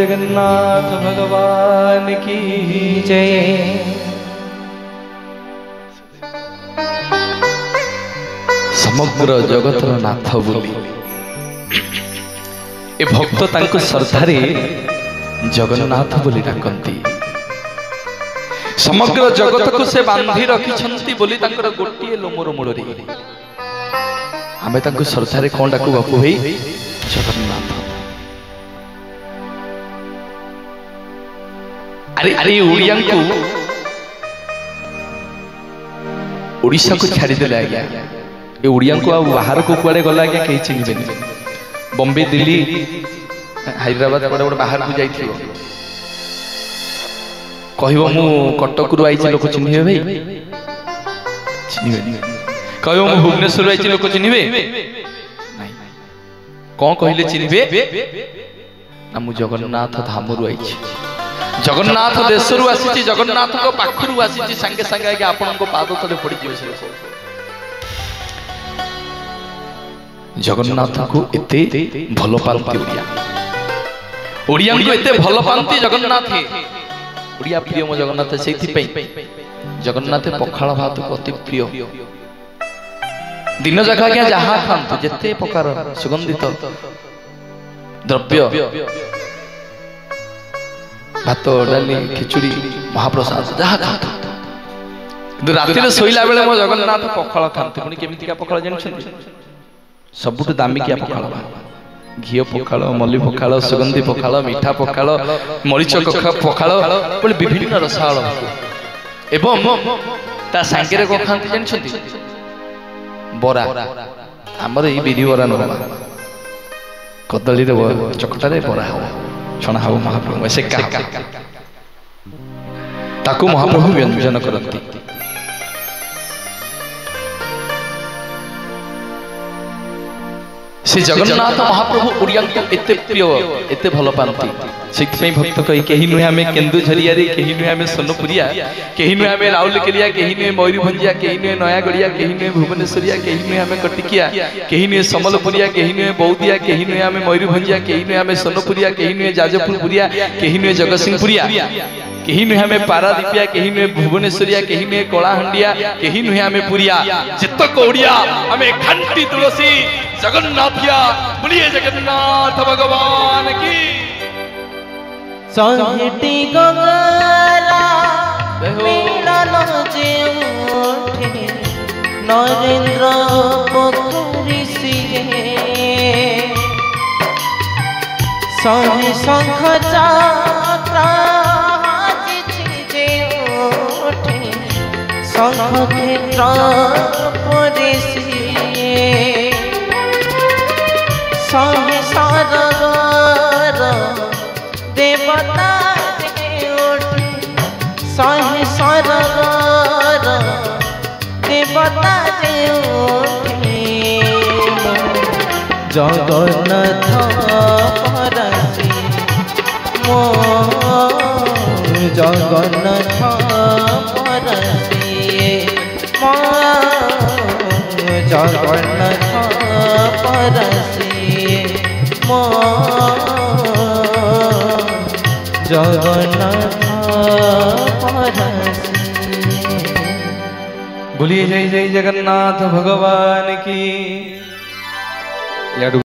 जगन्नाथ भगवान की जय। समग्र जगतर नाथ बोली ए भक्त तांको श्रद्धारे जगन्नाथ बोली डाकंती। समग्र जगत को से बांधी रखिछंती बोली तांकर गोटिए लोमर मूलरे आमे तांको श्रद्धारे कोन डाकू बापू भाई जगन्नाथ। अरे अरे ओडिया को ओडिशा को छाड़ी देले आज्ञा ए ओडिया को बाहर को कुआड़े गला आज्ञा कहीं चिन्हबेनी। बॉम्बे दिल्ली हैदराबाद बड़े बड़े बाहर को जाइथिबो कहबो मु कटक रु आइछि लोक चिन्हिबे भाई चिन्हिबे। कहबो मु भुवनेश्वर आइछि लोक चिन्हिबे नहीं। कोन कहिले चिन्हिबे ना मु जगन्नाथ धाम रु आइछि जगन्नाथ देश रु आसी जगन्नाथ को पाखरु आसी संगे संगे आगे आपन को पाद तले पड़ी जिवे। जगन्नाथ को एते भलो पालती ओडिया ओडिया को एते भलो पालती जगन्नाथ ओडिया प्रिय मो जगन्नाथ सेथि पई जगन्नाथ पखाळ भात को अति प्रिय। दिन जका क्या जहा खांतु जते प्रकार सुगंधित द्रव्य भात डाली खिचुड़ी महाप्रसाद जहा खांतु राति शोला बेले मो जगन्नाथ पखाळ खांतु पुणी केमितिका पखाळ जानछन्ती सबुठु दामिकिया पखाळ घी पखाळ मल्ली पखाळ सुगंधी पखाळ मीठा पखाळ मरीच पखाळ बोले विभिन्न रसाळ एवं ता सांगे को खांती जानछन्ती बरा हमर ई बिरी बरा न कदली रे चकटा रे बरा हो छणा हो महाप्रभु से का ताकू महाप्रभु व्यंजन करती। से जगन्नाथ महाप्रभु ओडिया को एते प्रिय एते भलो पांती सेति भक्त कहि केही नुहे हमें केन्दुझरिया रे केही नुहे हमें सोनपुरिया केही नुहे हमें राउरकेलिया केही नुहे मयूरभंजिया केही नुहे नयागढ़िया केही नुहे भुवनेश्वरिया केही नुहे हमें कटिकिया केही नुहे समलपुरिया केही नुहे बौद्धिया केही नुहे हमें मयूरभंजिया केही नुहे हमें सोनपुरिया केही नुहे जाजपुरपुरिया केही नुहे जगतसिंहपुरिया केही नुहे हमें पारादीपिया केही नुहे भुवनेश्वरिया केही नुहे कलाहांडिया केही नुहे हमें पुरिया जितक ओडिया हमें घंटी तुलसी जगन्नाथिया बोलिए जगन्नाथ भगवान की। संहिटी गंगारा मिलन जेउठे नरेंद्र पोखरी सिए संहि शंख चक्र जेउठे शंख क्षेत्र परिसिए संहि सरगर देवता उठे संहि सरगर देवता उठे जगन्नाथ परसी मो जगन्नाथ परसी मो जगन्नाथ परसी मो जगन्नाथ परसी। बोलिए जय जय जगन्नाथ भगवान की।